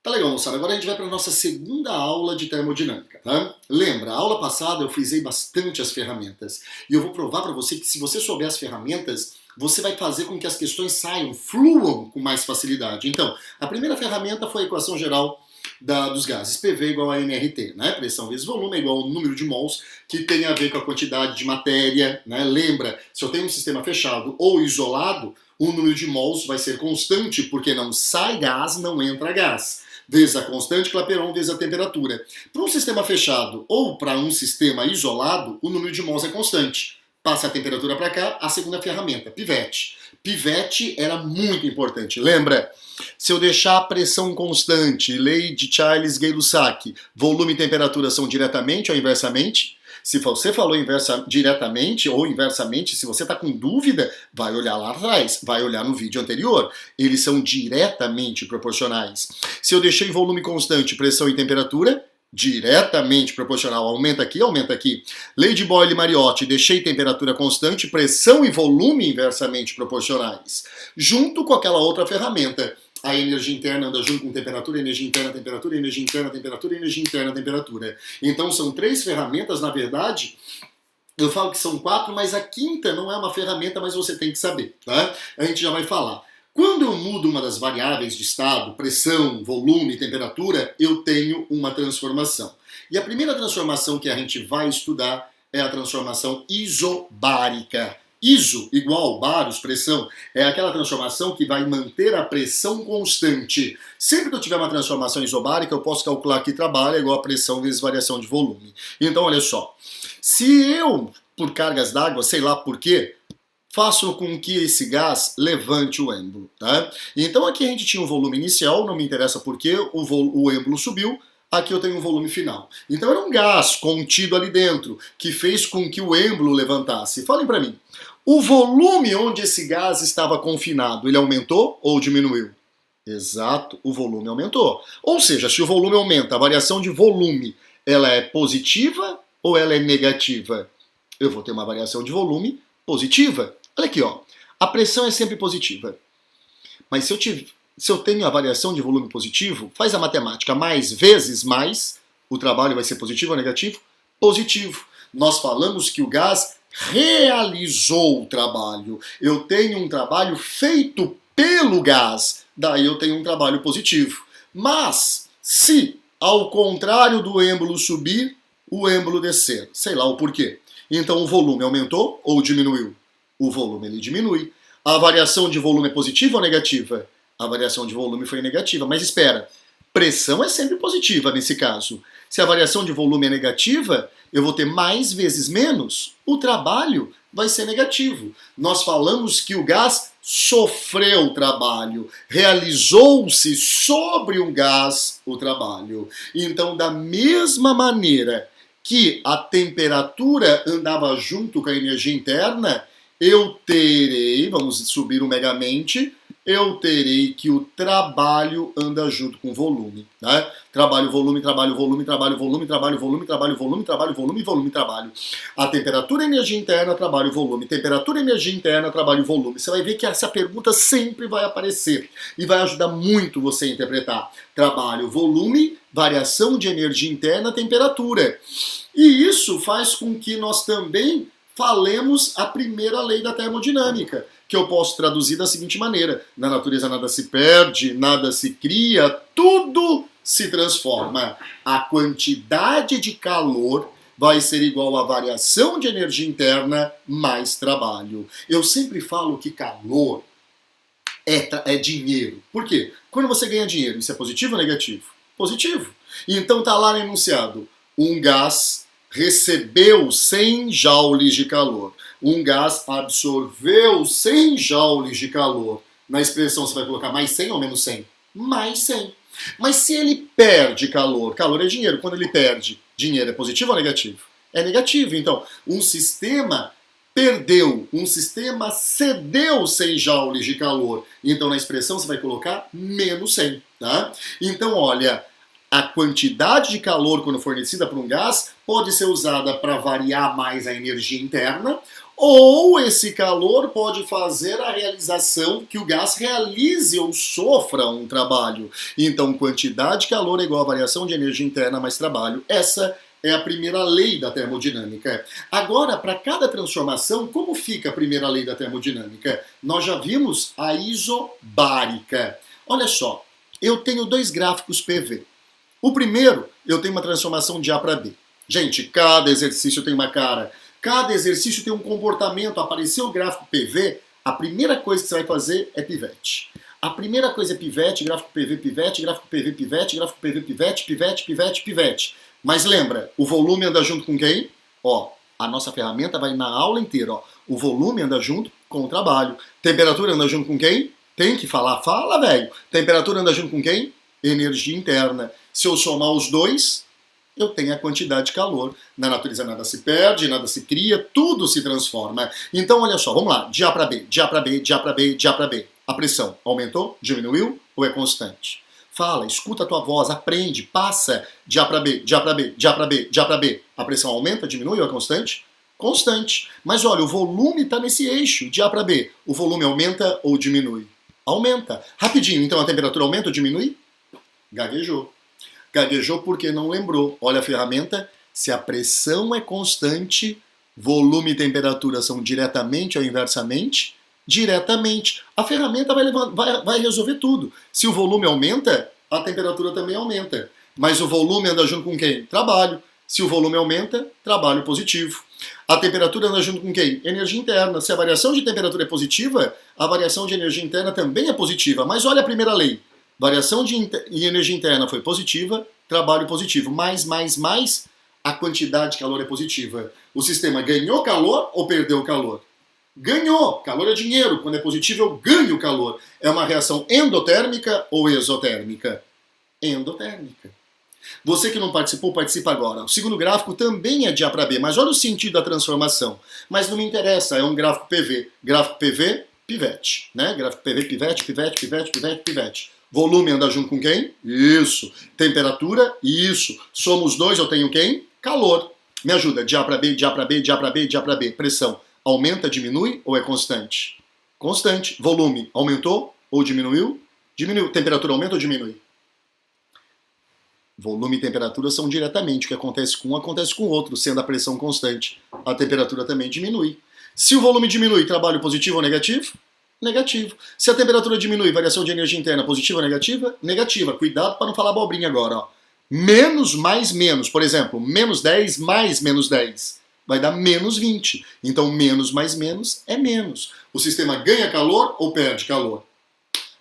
Tá legal, moçada. Agora a gente vai para a nossa segunda aula de termodinâmica, tá? Lembra, a aula passada eu frisei bastante as ferramentas. E eu vou provar para você que se você souber as ferramentas, você vai fazer com que as questões saiam, fluam com mais facilidade. Então, a primeira ferramenta foi a equação geral dos gases. PV igual a nRT, né? Pressão vezes volume é igual ao número de mols, que tem a ver com a quantidade de matéria, né? Lembra, se eu tenho um sistema fechado ou isolado, o número de mols vai ser constante, porque não sai gás, não entra gás. Vezes a constante Clapeyron vezes a temperatura. Para um sistema fechado ou para um sistema isolado, o número de mols é constante. Passa a temperatura para cá, a segunda ferramenta, pivete. Pivete era muito importante. Lembra? Se eu deixar a pressão constante, lei de Charles-Gay-Lussac, volume e temperatura são diretamente ou inversamente? Se você falou diretamente ou inversamente, se você está com dúvida, vai olhar lá atrás, vai olhar no vídeo anterior. Eles são diretamente proporcionais. Se eu deixei volume constante, pressão e temperatura, diretamente proporcional. Aumenta aqui, aumenta aqui. Lei de Boyle-Mariotti, deixei temperatura constante, pressão e volume inversamente proporcionais. Junto com aquela outra ferramenta. A energia interna anda junto com temperatura, energia interna, temperatura, energia interna, temperatura, energia interna, temperatura. Então são três ferramentas, na verdade. Eu falo que são quatro, mas a quinta não é uma ferramenta, mas você tem que saber, tá? A gente já vai falar. Quando eu mudo uma das variáveis de estado, pressão, volume, temperatura, eu tenho uma transformação. E a primeira transformação que a gente vai estudar é a transformação isobárica. Iso igual baros, pressão, é aquela transformação que vai manter a pressão constante. Sempre que eu tiver uma transformação isobárica, eu posso calcular que trabalho é igual a pressão vezes variação de volume. Então, olha só, se eu, por cargas d'água, sei lá por quê, faço com que esse gás levante o êmbolo, tá? Então aqui a gente tinha um volume inicial, não me interessa por quê, o êmbolo subiu, aqui eu tenho um volume final. Então era um gás contido ali dentro, que fez com que o êmbolo levantasse. Falem para mim, o volume onde esse gás estava confinado, ele aumentou ou diminuiu? Exato, o volume aumentou. Ou seja, se o volume aumenta, a variação de volume, ela é positiva ou ela é negativa? Eu vou ter uma variação de volume positiva. Olha aqui, ó. A pressão é sempre positiva. Mas se eu tenho a variação de volume positivo, faz a matemática, mais vezes mais, o trabalho vai ser positivo ou negativo? Positivo. Nós falamos que o gás realizou o trabalho. Eu tenho um trabalho feito pelo gás. Daí eu tenho um trabalho positivo. Mas, se ao contrário do êmbolo subir, o êmbolo descer, sei lá o porquê. Então o volume aumentou ou diminuiu? O volume ele diminui. A variação de volume é positiva ou negativa? A variação de volume foi negativa. Mas espera, pressão é sempre positiva nesse caso. Se a variação de volume é negativa, eu vou ter mais vezes menos, o trabalho vai ser negativo. Nós falamos que o gás sofreu o trabalho, realizou-se sobre o gás o trabalho. Então, da mesma maneira que a temperatura andava junto com a energia interna, eu terei, vamos subir omegamente, eu terei que o trabalho anda junto com o volume, né? Trabalho, volume, trabalho, volume, trabalho, volume, trabalho, volume, trabalho, volume, trabalho, volume, volume, trabalho. A temperatura, energia interna, trabalho, volume. Temperatura, energia interna, trabalho, volume. Você vai ver que essa pergunta sempre vai aparecer e vai ajudar muito você a interpretar. Trabalho, volume, variação de energia interna, temperatura. E isso faz com que nós também falemos a primeira lei da termodinâmica, que eu posso traduzir da seguinte maneira: na natureza nada se perde, nada se cria, tudo se transforma. A quantidade de calor vai ser igual à variação de energia interna mais trabalho. Eu sempre falo que calor é dinheiro. Por quê? Quando você ganha dinheiro, isso é positivo ou negativo? Positivo. Então tá lá no enunciado: um gás recebeu 100 joules de calor. Um gás absorveu 100 joules de calor. Na expressão você vai colocar mais 100 ou menos 100? Mais 100. Mas se ele perde calor, calor é dinheiro, quando ele perde, dinheiro é positivo ou negativo? É negativo. Então, um sistema perdeu, um sistema cedeu 100 joules de calor. Então, na expressão você vai colocar menos 100. Tá? Então, olha, a quantidade de calor quando fornecida por um gás pode ser usada para variar mais a energia interna ou esse calor pode fazer a realização que o gás realize ou sofra um trabalho. Então, quantidade de calor é igual a variação de energia interna mais trabalho. Essa é a primeira lei da termodinâmica. Agora, para cada transformação, como fica a primeira lei da termodinâmica? Nós já vimos a isobárica. Olha só, eu tenho dois gráficos PV. O primeiro, eu tenho uma transformação de A para B. Gente, cada exercício tem uma cara. Cada exercício tem um comportamento. Apareceu o gráfico PV, a primeira coisa que você vai fazer é pivete. A primeira coisa é pivete, gráfico PV, pivete, gráfico PV, pivete, gráfico PV, pivete, pivete, pivete, pivete. Mas lembra, o volume anda junto com quem? Ó, a nossa ferramenta vai na aula inteira, ó. O volume anda junto com o trabalho. Temperatura anda junto com quem? Tem que falar, fala, velho. Temperatura anda junto com quem? Energia interna. Se eu somar os dois, eu tenho a quantidade de calor. Na natureza nada se perde, nada se cria, tudo se transforma. Então, olha só, vamos lá. De A para B, de A para B, de A para B, de A para B. A pressão aumentou, diminuiu ou é constante? Fala, escuta a tua voz, aprende, passa de A para B, de A para B, de A para B, de A para B. A pressão aumenta, diminui ou é constante? Constante. Mas olha, o volume está nesse eixo, de A para B. O volume aumenta ou diminui? Aumenta. Rapidinho, então a temperatura aumenta ou diminui? Gaguejou. Gaguejou porque não lembrou. Olha a ferramenta. Se a pressão é constante, volume e temperatura são diretamente ou inversamente? Diretamente. A ferramenta vai resolver tudo. Se o volume aumenta, a temperatura também aumenta. Mas o volume anda junto com quem? Trabalho. Se o volume aumenta, trabalho positivo. A temperatura anda junto com quem? Energia interna. Se a variação de temperatura é positiva, a variação de energia interna também é positiva. Mas olha a primeira lei. Variação de energia interna foi positiva, trabalho positivo. Mais, a quantidade de calor é positiva. O sistema ganhou calor ou perdeu calor? Ganhou. Calor é dinheiro. Quando é positivo, eu ganho calor. É uma reação endotérmica ou exotérmica? Endotérmica. Você que não participou, participa agora. O segundo gráfico também é de A para B, mas olha o sentido da transformação. Mas não me interessa, é um gráfico PV. Gráfico PV, pivete. Né? Gráfico PV, pivete, pivete, pivete, pivete, pivete. Volume anda junto com quem? Isso. Temperatura? Isso. Somos dois, eu tenho quem? Calor. Me ajuda. De A para B, de A para B, de A para B, de A para B. Pressão. Aumenta, diminui ou é constante? Constante. Volume. Aumentou ou diminuiu? Diminuiu. Temperatura aumenta ou diminui? Volume e temperatura são diretamente. O que acontece com um acontece com o outro, sendo a pressão constante. A temperatura também diminui. Se o volume diminui, trabalho positivo ou negativo? Negativo. Se a temperatura diminui, variação de energia interna positiva ou negativa? Negativa. Cuidado para não falar abobrinha agora. Ó. Menos mais menos. Por exemplo, menos 10 mais menos 10. Vai dar menos 20. Então, menos mais menos é menos. O sistema ganha calor ou perde calor?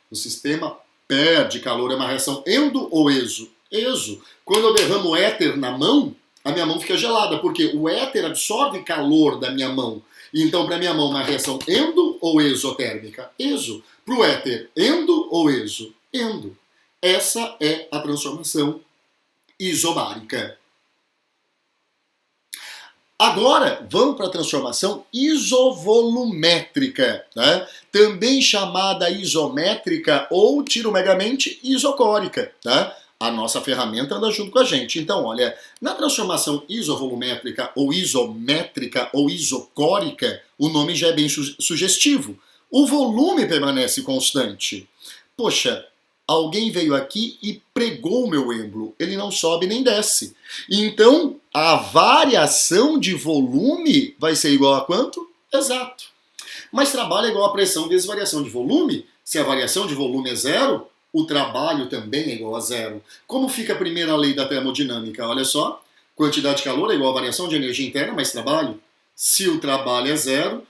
O sistema perde calor. É uma reação endo ou exo? Exo. Quando eu derramo éter na mão, a minha mão fica gelada, porque o éter absorve calor da minha mão. Então, para minha mão, uma reação endo ou exotérmica? Exo. Para o éter, endo ou exo? Endo. Essa é a transformação isobárica. Agora, vamos para a transformação isovolumétrica, né? Também chamada isométrica ou, tiro megamente, isocórica. Tá? A nossa ferramenta anda junto com a gente. Então, olha, na transformação isovolumétrica ou isométrica ou isocórica, o nome já é bem sugestivo. O volume permanece constante. Poxa, alguém veio aqui e pregou o meu êmbolo. Ele não sobe nem desce. Então, a variação de volume vai ser igual a quanto? Exato. Mas trabalho é igual a pressão vezes variação de volume. Se a variação de volume é zero, o trabalho também é igual a zero. Como fica a primeira lei da termodinâmica? Olha só. Quantidade de calor é igual a variação de energia interna mais trabalho. Se o trabalho é zero,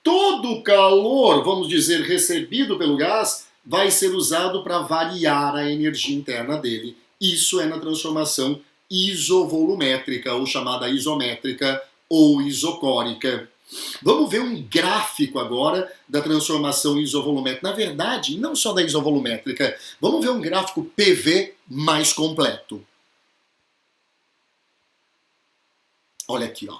todo o calor, vamos dizer, recebido pelo gás, vai ser usado para variar a energia interna dele. Isso é na transformação isovolumétrica, ou chamada isométrica ou isocórica. Vamos ver um gráfico agora da transformação isovolumétrica. Na verdade, não só da isovolumétrica. Vamos ver um gráfico PV mais completo. Olha aqui, ó.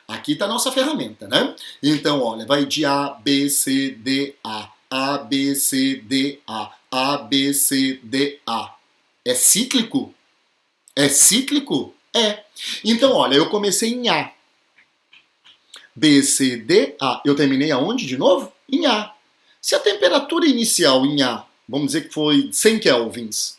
Aqui está a nossa ferramenta, né? Então, olha, vai de A, B, C, D, A. A, B, C, D, A. A, B, C, D, A. É cíclico? É cíclico? É. Então, olha, eu comecei em A. B, C, D, A. Eu terminei aonde de novo? Em A. Se a temperatura inicial em A, vamos dizer que foi 100 kelvins,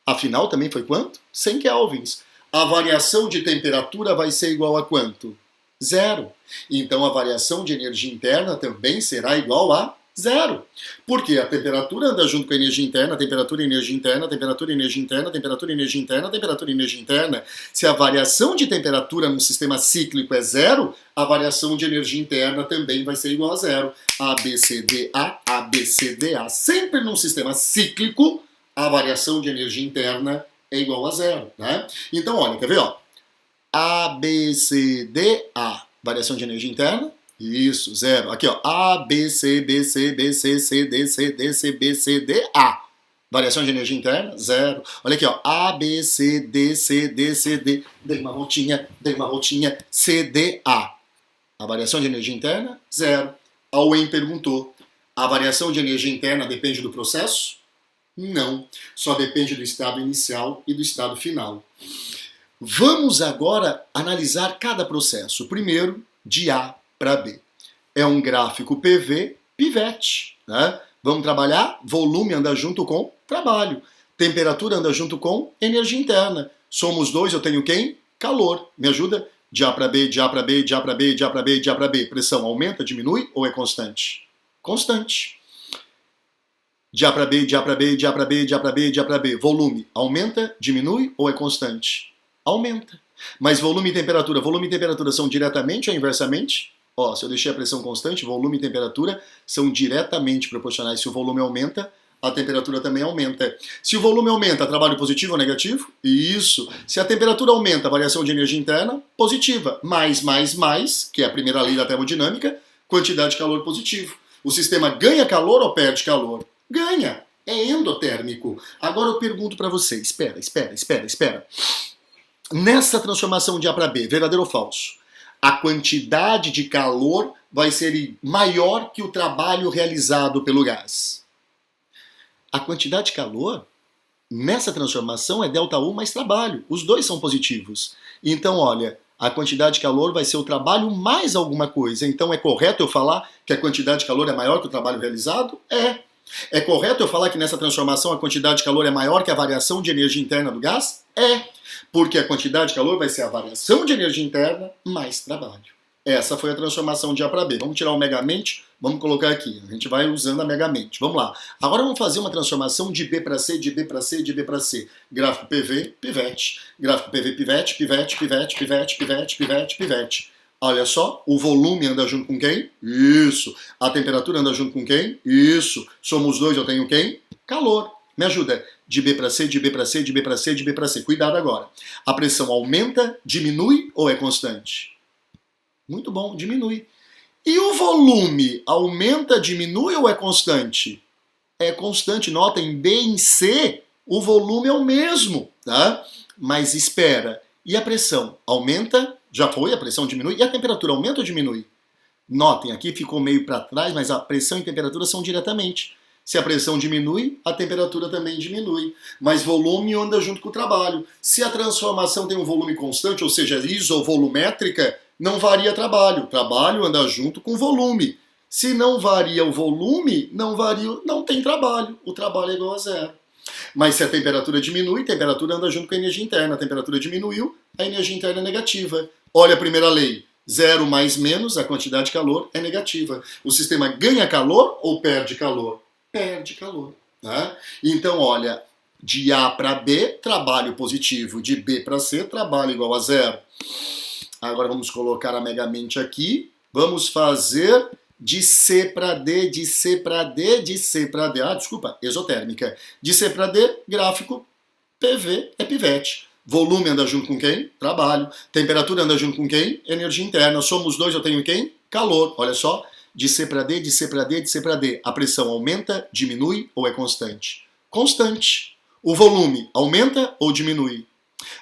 a final também foi quanto? 100 kelvins. A variação de temperatura vai ser igual a quanto? Zero. Então a variação de energia interna também será igual a zero. Porque a temperatura anda junto com a energia interna, temperatura e energia interna, temperatura e energia interna, temperatura e energia interna, temperatura e energia interna. Se a variação de temperatura num sistema cíclico é zero, a variação de energia interna também vai ser igual a zero. A, B, C, D, A, B, C, D, A. Sempre num sistema cíclico, a variação de energia interna é igual a zero. Né? Então, olha, quer ver? Ó? A, B, C, D, A. Variação de energia interna? Isso, zero. Aqui, ó. A, B, C, B, C, B, C, C, D, C, D, C, B, C, D, A. Variação de energia interna? Zero. Olha aqui, ó. A, B, C, D, C, D, C, D. Dei uma voltinha, C, D, A. A variação de energia interna? Zero. A Wen perguntou: a variação de energia interna depende do processo? Não. Só depende do estado inicial e do estado final. Vamos agora analisar cada processo. Primeiro, de A para B. É um gráfico PV, pivete. Né? Vamos trabalhar? Volume anda junto com trabalho. Temperatura anda junto com energia interna. Somos dois, eu tenho quem? Calor. Me ajuda? De A para B, de A para B, de A para B, de A para B, de A para B. Pressão aumenta, diminui ou é constante? Constante. De A para B, de A para B, de A para B, de A para B, de A para B. Volume aumenta, diminui ou é constante? Aumenta. Mas volume e temperatura são diretamente ou inversamente? Ó, se eu deixei a pressão constante, volume e temperatura são diretamente proporcionais. Se o volume aumenta, a temperatura também aumenta. Se o volume aumenta, trabalho positivo ou negativo? Isso. Se a temperatura aumenta, a variação de energia interna, positiva. Mais, que é a primeira lei da termodinâmica, quantidade de calor positivo. O sistema ganha calor ou perde calor? Ganha. É endotérmico. Agora eu pergunto para você, espera. Nessa transformação de A para B, verdadeiro ou falso? A quantidade de calor vai ser maior que o trabalho realizado pelo gás. A quantidade de calor nessa transformação é ΔU mais trabalho. Os dois são positivos. Então, olha, a quantidade de calor vai ser o trabalho mais alguma coisa. Então, é correto eu falar que a quantidade de calor é maior que o trabalho realizado? É. É correto eu falar que nessa transformação a quantidade de calor é maior que a variação de energia interna do gás? É. Porque a quantidade de calor vai ser a variação de energia interna mais trabalho. Essa foi a transformação de A para B. Vamos tirar o megamente, vamos colocar aqui. A gente vai usando a megamente. Vamos lá. Agora vamos fazer uma transformação de B para C, de B para C, de B para C. Gráfico PV, pivete. Gráfico PV, pivete, pivete, pivete, pivete, pivete, pivete, pivete. Olha só, o volume anda junto com quem? Isso. A temperatura anda junto com quem? Isso. Somos dois, eu tenho quem? Calor. Me ajuda. De B para C, de B para C, de B para C, de B para C. Cuidado agora. A pressão aumenta, diminui ou é constante? Muito bom, diminui. E o volume aumenta, diminui ou é constante? É constante. Nota, em B e em C, o volume é o mesmo, tá? Mas espera. E a pressão? Aumenta? Já foi, a pressão diminui. E a temperatura aumenta ou diminui? Notem, aqui ficou meio para trás, mas a pressão e a temperatura são diretamente. Se a pressão diminui, a temperatura também diminui. Mas volume anda junto com o trabalho. Se a transformação tem um volume constante, ou seja, isovolumétrica, não varia trabalho. Trabalho anda junto com volume. Se não varia o volume, não tem trabalho. O trabalho é igual a zero. Mas se a temperatura diminui, a temperatura anda junto com a energia interna. A temperatura diminuiu, a energia interna é negativa. Olha a primeira lei. Zero mais menos, a quantidade de calor é negativa. O sistema ganha calor ou perde calor? Perde calor. Né? Então, olha, de A para B, trabalho positivo. De B para C, trabalho igual a zero. Agora vamos colocar a megamente aqui. Vamos fazer de C para D, de C para D, de C para D. Ah, desculpa, exotérmica. De C para D, gráfico PV é pivete. Volume anda junto com quem? Trabalho. Temperatura anda junto com quem? Energia interna. Somos dois, eu tenho quem? Calor. Olha só. De C para D, de C para D, de C para D. A pressão aumenta, diminui ou é constante? Constante. O volume aumenta ou diminui?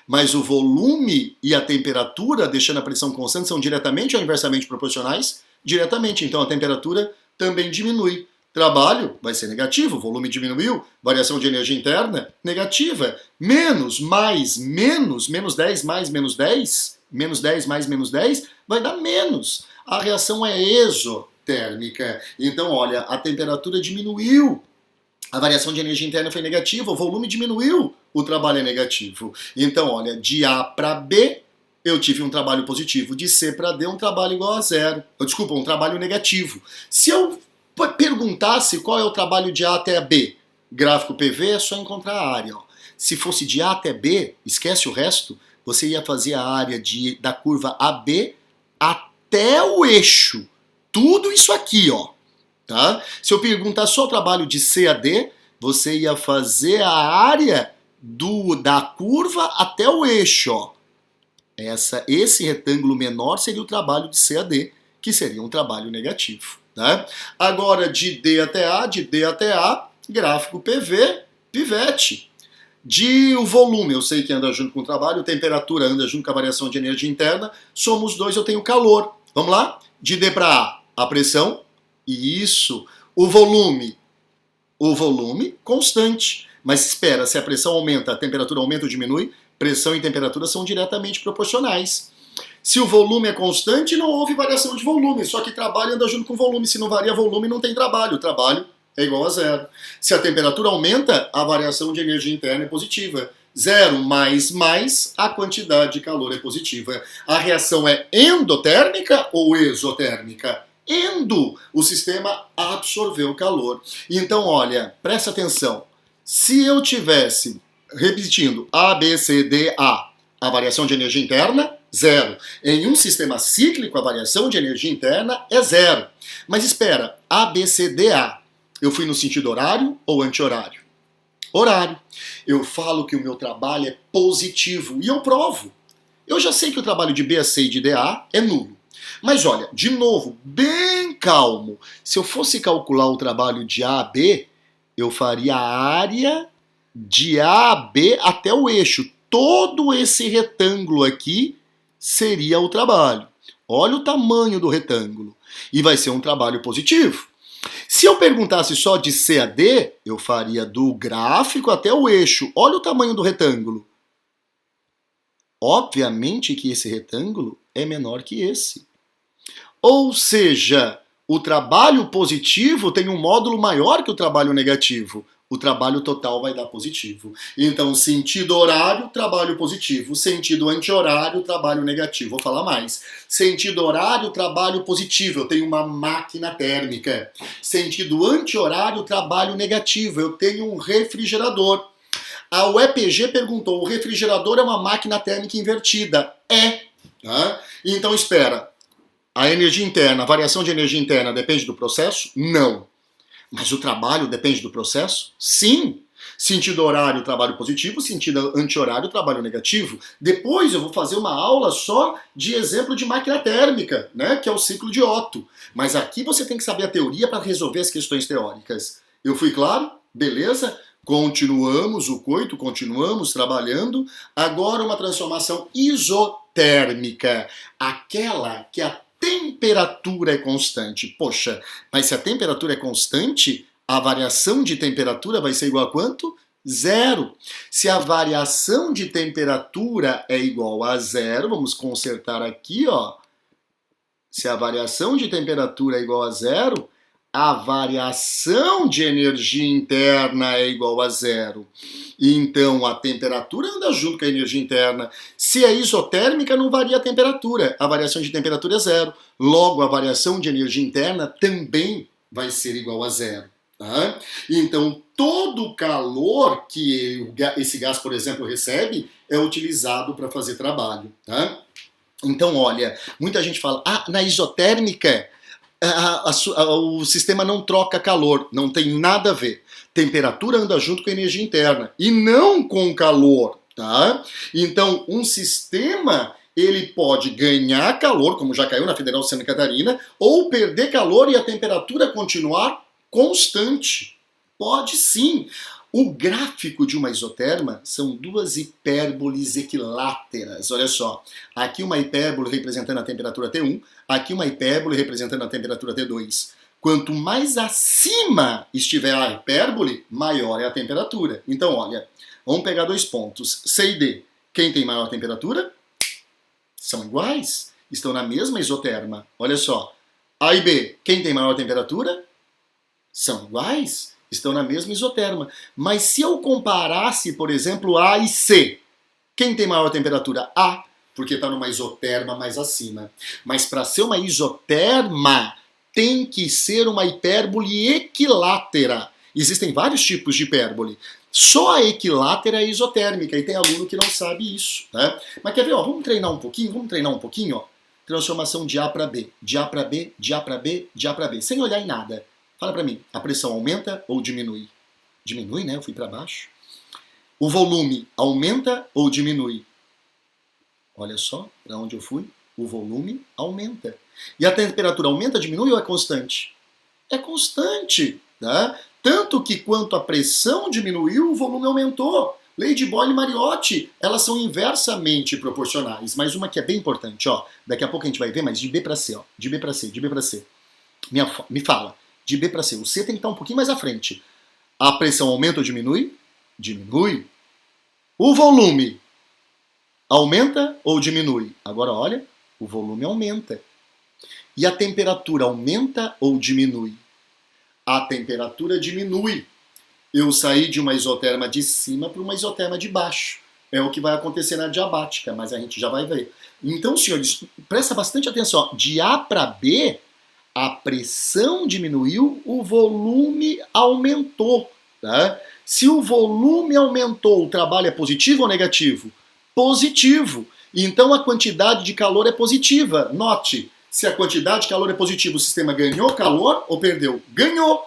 Mas o volume e a temperatura, deixando a pressão constante, são diretamente ou inversamente proporcionais? Diretamente. Então a temperatura também diminui. Trabalho vai ser negativo, volume diminuiu, variação de energia interna negativa. Menos, mais, menos 10 mais menos 10, menos 10 mais menos 10, vai dar menos. A reação é exotérmica. Então, olha, a temperatura diminuiu. A variação de energia interna foi negativa, o volume diminuiu, o trabalho é negativo. Então, olha, de A para B, eu tive um trabalho positivo. De C para D, um trabalho igual a zero. Desculpa, um trabalho negativo. Se eu perguntasse qual é o trabalho de A até B, gráfico PV, é só encontrar a área. Ó. Se fosse de A até B, esquece o resto, você ia fazer a área da curva AB até o eixo. Tudo isso aqui, ó. Tá? Se eu perguntar só o trabalho de C a D, você ia fazer a área da curva até o eixo. Ó. Esse retângulo menor seria o trabalho de C a D, que seria um trabalho negativo. Tá? Agora, de D até A, gráfico PV, pivete. O volume, eu sei que anda junto com o trabalho, temperatura anda junto com a variação de energia interna, somos dois, eu tenho calor. Vamos lá? De D para A pressão. Isso, o volume constante. Mas espera, se a pressão aumenta, a temperatura aumenta ou diminui? Pressão e temperatura são diretamente proporcionais. Se o volume é constante, não houve variação de volume, só que trabalho anda junto com volume. Se não varia volume, não tem trabalho. O trabalho é igual a zero. Se a temperatura aumenta, a variação de energia interna é positiva. Zero mais, a quantidade de calor é positiva. A reação é endotérmica ou exotérmica? O sistema absorveu calor. Então, olha, presta atenção. Se eu tivesse, repetindo, A, B, C, D, A, a variação de energia interna, zero. Em um sistema cíclico, a variação de energia interna é zero. Mas espera, A, B, C, D, A, eu fui no sentido horário ou anti-horário? Horário. Eu falo que o meu trabalho é positivo e eu provo. Eu já sei que o trabalho de B a C e de D a A é nulo. Mas olha, de novo, bem calmo. Se eu fosse calcular o trabalho de A a B, eu faria a área de A a B até o eixo. Todo esse retângulo aqui seria o trabalho. Olha o tamanho do retângulo. E vai ser um trabalho positivo. Se eu perguntasse só de C a D, eu faria do gráfico até o eixo. Olha o tamanho do retângulo. Obviamente que esse retângulo é menor que esse. Ou seja, o trabalho positivo tem um módulo maior que o trabalho negativo. O trabalho total vai dar positivo. Então, sentido horário, trabalho positivo. Sentido anti-horário, trabalho negativo. Vou falar mais. Sentido horário, trabalho positivo. Eu tenho uma máquina térmica. Sentido anti-horário, trabalho negativo. Eu tenho um refrigerador. A UEPG perguntou, o refrigerador é uma máquina térmica invertida? É. Tá? Então, espera. A energia interna, a variação de energia interna depende do processo? Não. Mas o trabalho depende do processo? Sim. Sentido horário, trabalho positivo. Sentido anti-horário, trabalho negativo. Depois eu vou fazer uma aula só de exemplo de máquina térmica, né, que é o ciclo de Otto. Mas aqui você tem que saber a teoria para resolver as questões teóricas. Eu fui claro? Beleza? Continuamos o coito, continuamos trabalhando. Agora uma transformação isotérmica. Aquela que a temperatura é constante. Poxa, mas se a temperatura é constante, a variação de temperatura vai ser igual a quanto? Zero. Se a variação de temperatura é igual a zero, vamos consertar aqui, ó. Se a variação de temperatura é igual a zero, a variação de energia interna é igual a zero. Então, a temperatura anda junto com a energia interna. Se é isotérmica, não varia a temperatura. A variação de temperatura é zero. Logo, a variação de energia interna também vai ser igual a zero. Tá? Então, todo o calor que esse gás, por exemplo, recebe é utilizado para fazer trabalho. Tá? Então, olha, muita gente fala, na isotérmica o sistema não troca calor, não tem nada a ver. Temperatura anda junto com a energia interna e não com calor, tá? Então, um sistema, ele pode ganhar calor, como já caiu na Federal de Santa Catarina, ou perder calor e a temperatura continuar constante. Pode sim. O gráfico de uma isoterma são duas hipérboles equiláteras. Olha só, aqui uma hipérbole representando a temperatura T1, aqui uma hipérbole representando a temperatura T2. Quanto mais acima estiver a hipérbole, maior é a temperatura. Então, olha, vamos pegar dois pontos, C e D. Quem tem maior temperatura? São iguais. estão na mesma isoterma. Olha só, A e B, quem tem maior temperatura? São iguais, estão na mesma isoterma. Mas se eu comparasse, por exemplo, A e C, quem tem maior temperatura? A, porque está numa isoterma mais acima. Mas para ser uma isoterma, tem que ser uma hipérbole equilátera. Existem vários tipos de hipérbole. Só a equilátera é isotérmica, e tem aluno que não sabe isso. Né? Mas quer ver? Ó, vamos treinar um pouquinho? Ó. Transformação de A para B, de A para B, de A para B, de A para B, sem olhar em nada. Fala para mim, a pressão aumenta ou diminui? Diminui, né? Eu fui para baixo. O volume aumenta ou diminui? Olha só para onde eu fui. O volume aumenta. E a temperatura aumenta, diminui ou é constante? É constante. Tá? Tanto que quanto a pressão diminuiu, o volume aumentou. Lei de Boyle-Mariotti, elas são inversamente proporcionais. Mas uma que é bem importante, ó. Daqui a pouco a gente vai ver, mas de B para C, ó. De B para C, de B para C. Me fala, de B para C. O C tem que estar um pouquinho mais à frente. A pressão aumenta ou diminui? Diminui. O volume aumenta ou diminui? Agora olha, o volume aumenta. E a temperatura aumenta ou diminui? A temperatura diminui. Eu saí de uma isoterma de cima para uma isoterma de baixo. É o que vai acontecer na diabática, mas a gente já vai ver. Então, senhores, presta bastante atenção. De A para B, a pressão diminuiu, o volume aumentou. Tá? Se o volume aumentou, o trabalho é positivo ou negativo? Positivo. Então a quantidade de calor é positiva. Note, se a quantidade de calor é positiva, o sistema ganhou calor ou perdeu? Ganhou.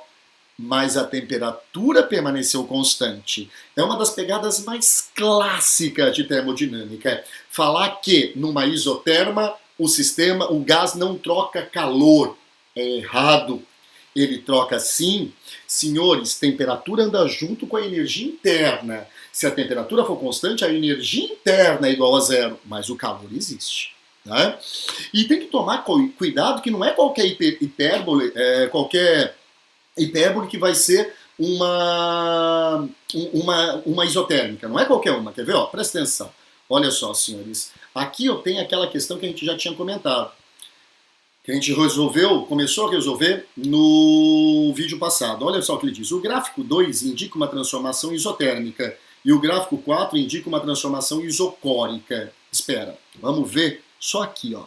Mas a temperatura permaneceu constante. É uma das pegadas mais clássicas de termodinâmica. Falar que numa isoterma o gás não troca calor. É errado. Ele troca sim. Senhores, temperatura anda junto com a energia interna. Se a temperatura for constante, a energia interna é igual a zero, mas o calor existe. Né? E tem que tomar cuidado que não é qualquer hipérbole, qualquer hipérbole que vai ser uma isotérmica. Não é qualquer uma. Quer ver? Ó, presta atenção. Olha só, senhores. Aqui eu tenho aquela questão que a gente já tinha comentado. Que a gente começou a resolver no vídeo passado. Olha só o que ele diz. O gráfico 2 indica uma transformação isotérmica e o gráfico 4 indica uma transformação isocórica. Espera, vamos ver só aqui, ó.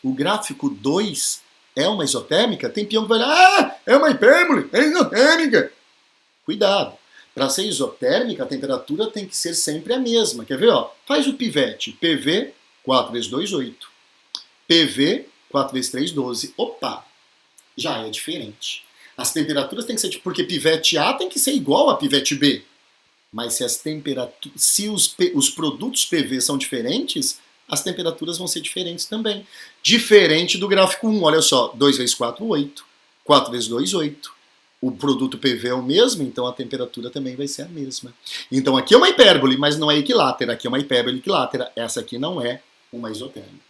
O gráfico 2 é uma isotérmica? Tem peão que vai olhar, é uma hipérbole, é isotérmica. Cuidado. Para ser isotérmica, a temperatura tem que ser sempre a mesma. Quer ver? Ó? Faz o pivete. PV, 4 vezes 2, 8. PV, 4 vezes 3, 12. Opa! Já é diferente. As temperaturas têm que ser... Porque pivete A tem que ser igual a pivete B. Mas se os produtos PV são diferentes, as temperaturas vão ser diferentes também. Diferente do gráfico 1. Olha só. 2 vezes 4, 8. 4 vezes 2, 8. O produto PV é o mesmo, então a temperatura também vai ser a mesma. Então aqui é uma hipérbole, mas não é equilátera. Aqui é uma hipérbole equilátera. Essa aqui não é uma isotérmica.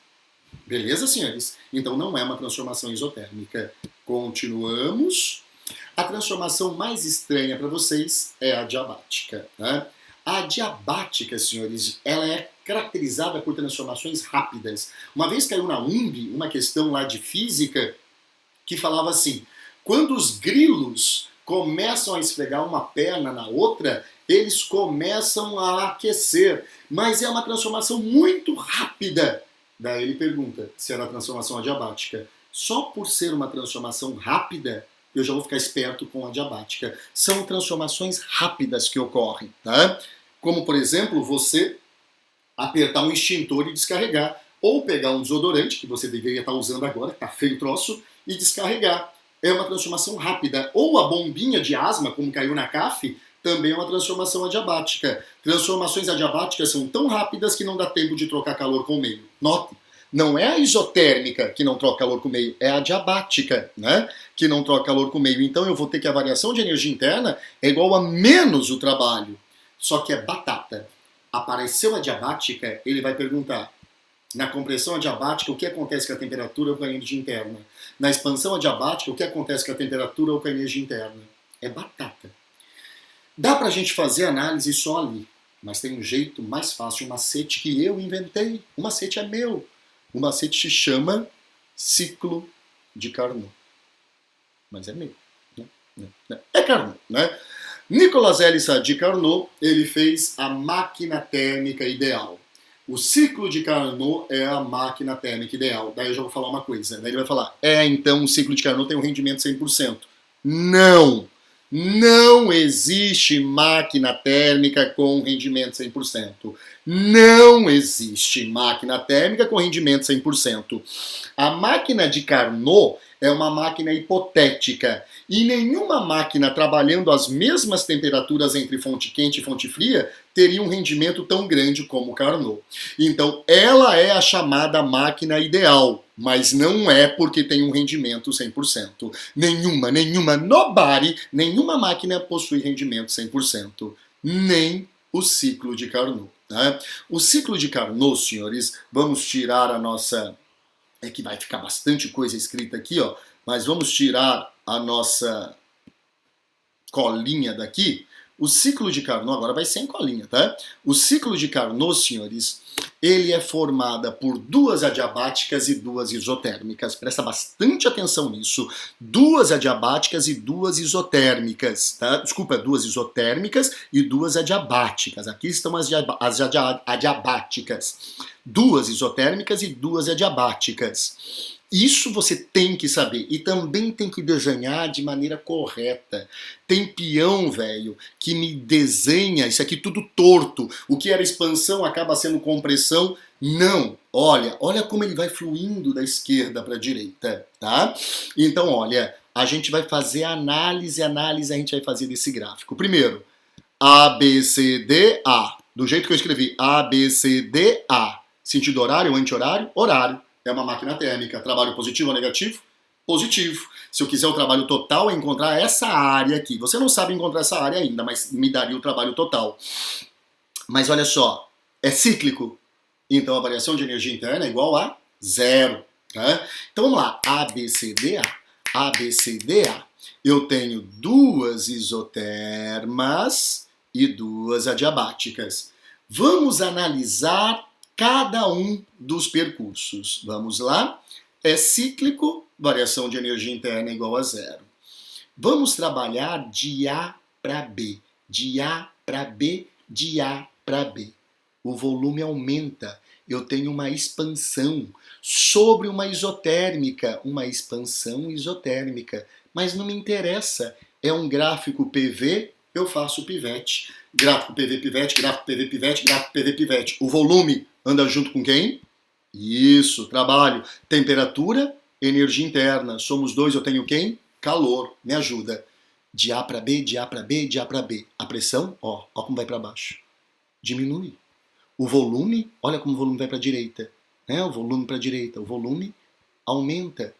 Beleza, senhores? Então não é uma transformação isotérmica. Continuamos. A transformação mais estranha para vocês é a diabática. Né? A diabática, senhores, ela é caracterizada por transformações rápidas. Uma vez caiu na UMB uma questão lá de física que falava assim: quando os grilos começam a esfregar uma perna na outra, eles começam a aquecer. Mas é uma transformação muito rápida. Daí ele pergunta se era a transformação adiabática. Só por ser uma transformação rápida, eu já vou ficar esperto com a adiabática. São transformações rápidas que ocorrem. Tá? Como, por exemplo, você apertar um extintor e descarregar. Ou pegar um desodorante, que você deveria estar usando agora, que está feio o troço, e descarregar. É uma transformação rápida. Ou a bombinha de asma, como caiu na CAF, também é uma transformação adiabática. Transformações adiabáticas são tão rápidas que não dá tempo de trocar calor com o meio. Note, não é a isotérmica que não troca calor com o meio, é a adiabática, né? Que não troca calor com o meio. Então eu vou ter que a variação de energia interna é igual a menos o trabalho. Só que é batata. Apareceu a adiabática, ele vai perguntar: na compressão adiabática, o que acontece com a temperatura ou com a energia interna? Na expansão adiabática, o que acontece com a temperatura ou com a energia interna? É batata. Dá pra gente fazer análise só ali, mas tem um jeito mais fácil, um macete que eu inventei. O macete é meu. O macete se chama ciclo de Carnot. Mas é meu. Né? É Carnot, né? Nicolas L. Sadi Carnot, ele fez a máquina térmica ideal. O ciclo de Carnot é a máquina térmica ideal. Daí eu já vou falar uma coisa. Daí ele vai falar, então o ciclo de Carnot tem um rendimento 100%. Não! Não existe máquina térmica com rendimento 100%. Não existe máquina térmica com rendimento 100%. A máquina de Carnot é uma máquina hipotética. E nenhuma máquina trabalhando às mesmas temperaturas entre fonte quente e fonte fria teria um rendimento tão grande como o Carnot. Então, ela é a chamada máquina ideal, mas não é porque tem um rendimento 100%. Nobody, nenhuma máquina possui rendimento 100%. Nem o ciclo de Carnot. Né? O ciclo de Carnot, senhores, vamos tirar a nossa... É que vai ficar bastante coisa escrita aqui, ó, mas vamos tirar a nossa colinha daqui. O ciclo de Carnot, agora vai sem colinha, tá? O ciclo de Carnot, senhores, ele é formado por duas adiabáticas e duas isotérmicas. Presta bastante atenção nisso. Duas adiabáticas e duas isotérmicas, tá? Desculpa, duas isotérmicas e duas adiabáticas. Aqui estão as adiabáticas. Duas isotérmicas e duas adiabáticas. Isso você tem que saber e também tem que desenhar de maneira correta. Tem peão, velho, que me desenha isso aqui tudo torto. O que era expansão acaba sendo compressão. Não, olha como ele vai fluindo da esquerda para a direita, tá? Então, olha, a gente vai fazer análise a gente vai fazer desse gráfico. Primeiro, A, B, C, D, A. Do jeito que eu escrevi, A, B, C, D, A. Sentido horário, anti-horário, horário. É uma máquina térmica. Trabalho positivo ou negativo? Positivo. Se eu quiser o trabalho total, é encontrar essa área aqui. Você não sabe encontrar essa área ainda, mas me daria o trabalho total. Mas olha só, é cíclico. Então a variação de energia interna é igual a zero. Tá? Então vamos lá. A, B, C, D, A. A, B, C, D, A. Eu tenho duas isotermas e duas adiabáticas. Vamos analisar cada um dos percursos. Vamos lá? É cíclico, variação de energia interna igual a zero. Vamos trabalhar de A para B, de A para B, de A para B. O volume aumenta. Eu tenho uma expansão sobre uma isotérmica, uma expansão isotérmica. Mas não me interessa. É um gráfico PV, eu faço pivete. Gráfico PV pivete, gráfico PV pivete, gráfico PV pivete. O volume anda junto com quem? Isso, trabalho. Temperatura, energia interna. Somos dois, eu tenho quem? Calor. Me ajuda. De A para B, de A para B, de A para B. A pressão, ó como vai para baixo. Diminui. O volume, olha como o volume vai para a direita. Né? O volume para a direita. O volume aumenta.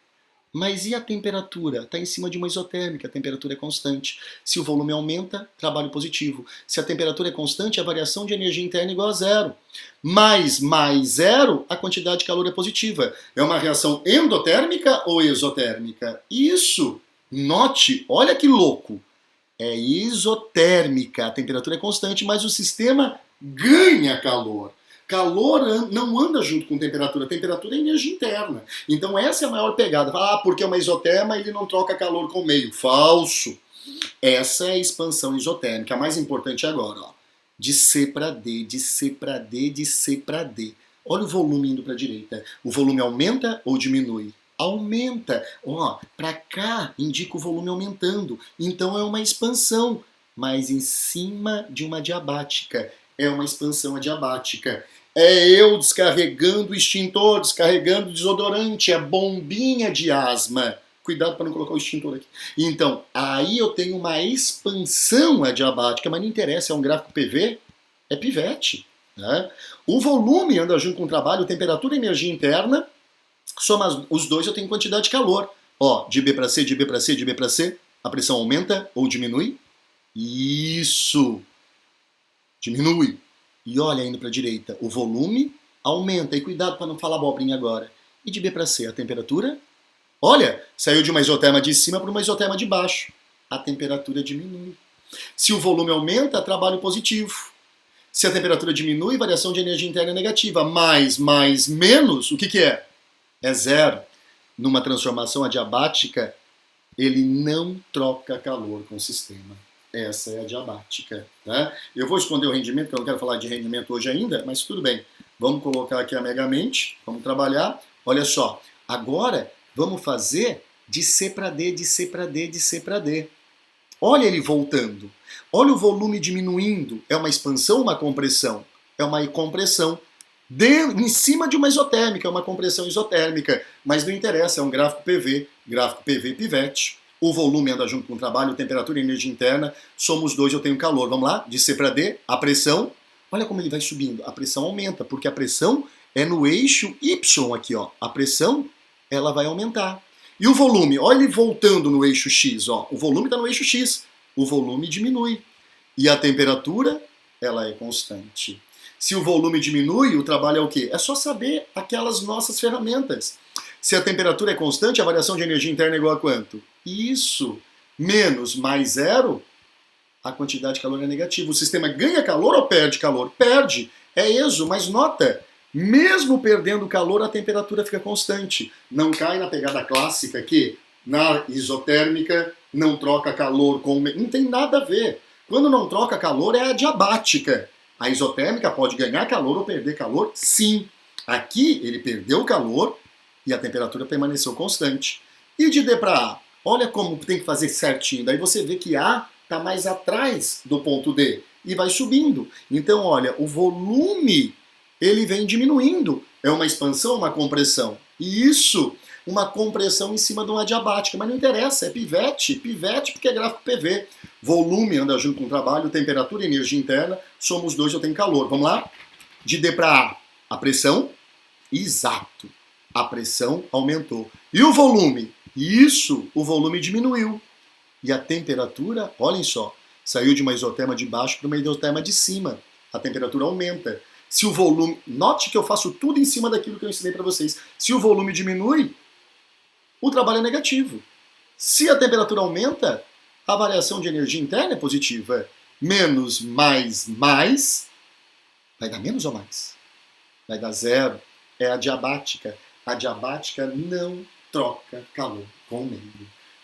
Mas e a temperatura? Está em cima de uma isotérmica, a temperatura é constante. Se o volume aumenta, trabalho positivo. Se a temperatura é constante, a variação de energia interna é igual a zero. Mais zero, a quantidade de calor é positiva. É uma reação endotérmica ou exotérmica? Isso! Note, olha que louco! É isotérmica, a temperatura é constante, mas o sistema ganha calor. Calor não anda junto com temperatura. Temperatura é energia interna. Então essa é a maior pegada. Porque é uma isoterma, ele não troca calor com o meio. Falso. Essa é a expansão isotérmica. A mais importante agora, ó. De C para D, de C para D, de C para D. Olha o volume indo para a direita. O volume aumenta ou diminui? Aumenta. Ó, para cá indica o volume aumentando. Então é uma expansão, mas em cima de uma adiabática. É uma expansão adiabática. É eu descarregando o extintor, descarregando o desodorante, a bombinha de asma. Cuidado para não colocar o extintor aqui. Então, aí eu tenho uma expansão adiabática, mas não interessa, é um gráfico PV, é pivete. Né? O volume anda junto com o trabalho, temperatura e energia interna, soma os dois, eu tenho quantidade de calor. Ó, de B para C, de B para C, de B para C, a pressão aumenta ou diminui? Isso! Diminui. E olha indo para a direita, o volume aumenta. E cuidado para não falar abobrinha agora. E de B para C, a temperatura? Olha, saiu de uma isoterma de cima para uma isoterma de baixo. A temperatura diminui. Se o volume aumenta, trabalho positivo. Se a temperatura diminui, variação de energia interna é negativa. Mais, menos, o que é? É zero. Numa transformação adiabática, ele não troca calor com o sistema. Essa é a adiabática. Tá? Eu vou esconder o rendimento, porque eu não quero falar de rendimento hoje ainda, mas tudo bem. Vamos colocar aqui a Megamente, vamos trabalhar. Olha só, agora vamos fazer de C para D, de C para D, de C para D. Olha ele voltando. Olha o volume diminuindo. É uma expansão ou uma compressão? É uma compressão. Em cima de uma isotérmica, é uma compressão isotérmica. Mas não interessa, é um gráfico PV pivete. O volume anda junto com o trabalho, temperatura e energia interna. Somos dois, eu tenho calor. Vamos lá? De C para D, a pressão. Olha como ele vai subindo. A pressão aumenta, porque a pressão é no eixo Y aqui, ó. A pressão, ela vai aumentar. E o volume? Olha ele voltando no eixo X, ó. O volume está no eixo X. O volume diminui. E a temperatura, ela é constante. Se o volume diminui, o trabalho é o quê? É só saber aquelas nossas ferramentas. Se a temperatura é constante, a variação de energia interna é igual a quanto? Isso. Menos mais zero, a quantidade de calor é negativa. O sistema ganha calor ou perde calor? Perde. É ESO, mas nota, mesmo perdendo calor, a temperatura fica constante. Não cai na pegada clássica que na isotérmica não troca calor com... Não tem nada a ver. Quando não troca calor é adiabática. A isotérmica pode ganhar calor ou perder calor? Sim. Aqui ele perdeu calor e a temperatura permaneceu constante. E de D para A? Olha como tem que fazer certinho. Daí você vê que A está mais atrás do ponto D e vai subindo. Então, olha, o volume ele vem diminuindo. É uma expansão, uma compressão. E isso, uma compressão em cima de uma adiabática. Mas não interessa, é pivete porque é gráfico PV. Volume anda junto com o trabalho, temperatura e energia interna. Somos dois, eu tenho calor. Vamos lá? De D para A, a pressão? Exato. A pressão aumentou. E o volume? Isso, o volume diminuiu. E a temperatura, olhem só, saiu de uma isoterma de baixo para uma isoterma de cima. A temperatura aumenta. Se o volume... Note que eu faço tudo em cima daquilo que eu ensinei para vocês. Se o volume diminui, o trabalho é negativo. Se a temperatura aumenta, a variação de energia interna é positiva. Menos, mais, vai dar menos ou mais? Vai dar zero. É adiabática. A adiabática não troca calor com o meio.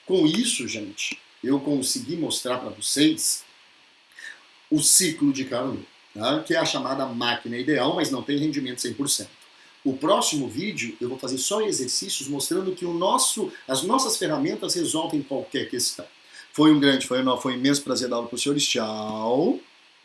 Com isso, gente, eu consegui mostrar para vocês o ciclo de calor, tá? Que é a chamada máquina ideal, mas não tem rendimento 100%. O próximo vídeo eu vou fazer só exercícios mostrando que as nossas ferramentas resolvem qualquer questão. Foi um imenso prazer dar aula para os senhores. Tchau!